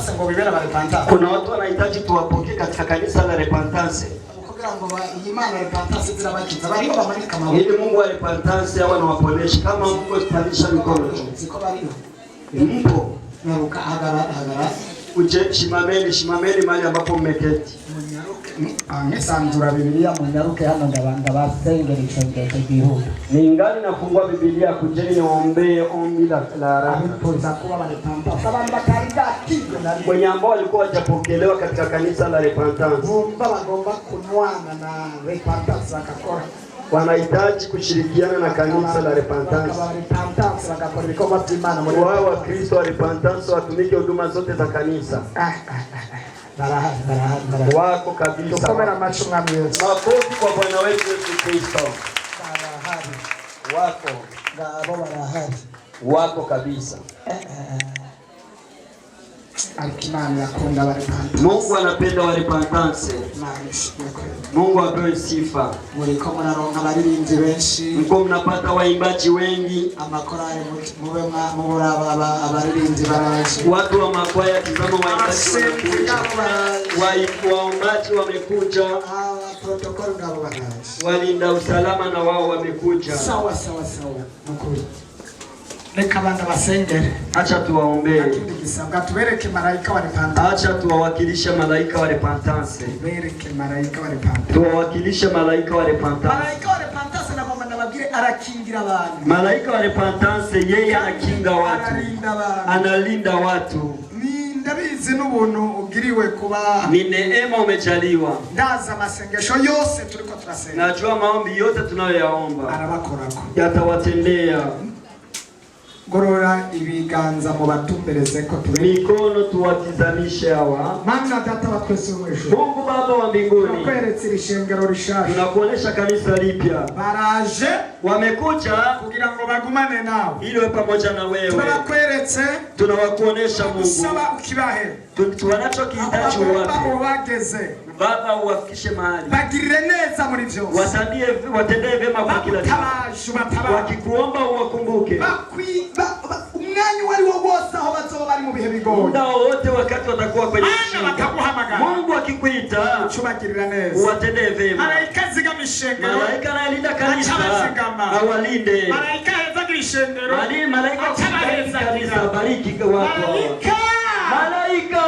Repentance ngo bibera ba Repentance. Kuna watu wanahitaji tuwapokee katika kanisa la Repentance. Kugira ngo Imana Repentance zirabakiza bariho bamanika mawe. Ili Mungu wa Repentance awe anawaponesha kama Mungu tutalisha mikono tu. Ziko bariho. Mpo Nyaruka hagara. Shimameni mahali ambapo mmeketi. Sanzura Biblia munyaruke hano ndabanga basengera icyo gihugu. Ningali nafungua Biblia kujeni niombe ombi la haraka. Tuza kuba ba Repentance. Abantu batariga akibwe nari. Kwenye ambao walikuwa hawajapokelewa katika kanisa la Repentance. Bagomba kunwana na Repentance bakakora. Wanahitaji kushirikiana na kanisa la Repentance. Wao wa Kristo wa Repentance watumike huduma zote za kanisa. Wako kabisa. Makofi kwa Bwana wetu Yesu Kristo. Wako kabisa. Mungu anapenda wa Repentance. Mungu apewe sifa. Mko mnapata waimbaji wengi. Watu wa makwaya tazama waimbaji wamekuja. Walinda usalama na wao wamekuja. Sawa. Nekabanda basengere. Acha tuwaombee. Gisabwa tubereke malaika wa Repentance. Acha tuwawakilishe malaika wa Repentance. Tubereke malaika wa Repentance. Tuwawakilishe malaika wa Repentance. Malaika wa Repentance na kwamba nababwire arakingira abantu. Malaika wa Repentance yeye anakinga watu. Analinda watu. Ndabizi n'ubuntu ugiriwe kuba ni neema umejaliwa. Ndaza masengesho yose tuliko turasenga. Najua maombi yote tunayoyaomba arabakorako. Yatawatendea. Gorora ibiganza mu batumbereze ko mikono tuwatizamishe hawa. Mana data wa twese mwisho. Mungu Baba wa mbinguni. Kweretse irishengero rishasha. Tunakuonesha kanisa lipya. Baraje wamekuja kugira ngo bagumane nawe. Ili wawe pamoja na wewe. Tunakweretse tunawakuonesha Mungu. Saba ukibahe. Tunachokihitaji wapi? Wageze. Baba uwafikishe mahali. Bagirire neza muri byose. Watendee vema kwa kila kitu. Wakikuomba uwakumbuke. Umwanya wari wo wose aho bazoba bari mu bihe bigoye. Muda wote wakati watakuwa kwenye shida. Mungu akikuita chubagirira neza. Uwatendee vema. Malaika zigamishengero. Malaika analinda kanisa. Awalinde. Malaika yazagira ishengero. Malaika kubariki kanisa. Bariki watu. Malaika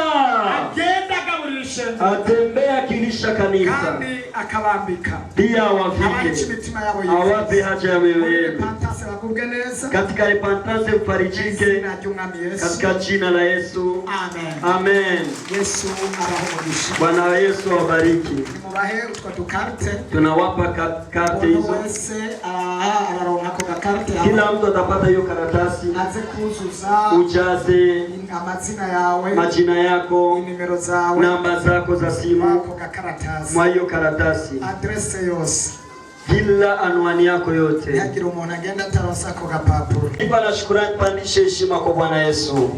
agenda gaburira ishengero. Atembea kilisha kanisa. Kandi akabambika. Pia wafike. Awape haja ya wewe. Repentance bakubwe neza. Katika Repentance mfarijike. Katika jina la Yesu. Amen. Yesu abahonisha. Bwana Yesu awabariki. Mubahe utwa tukarte. Tunawapa karte hizo. Kila mtu atapata hiyo karatasi. Aze kuzuza. Ujaze amazina yawe. Majina yako. Nimero zawe. Namba zako za simu. Mwa hiyo karatasi. Adresse yose. Kila anwani yako yote. Yagira umuntu agenda atarosa ko gapapuro. Nipa na shukrani, pandishe heshima kwa Bwana Yesu.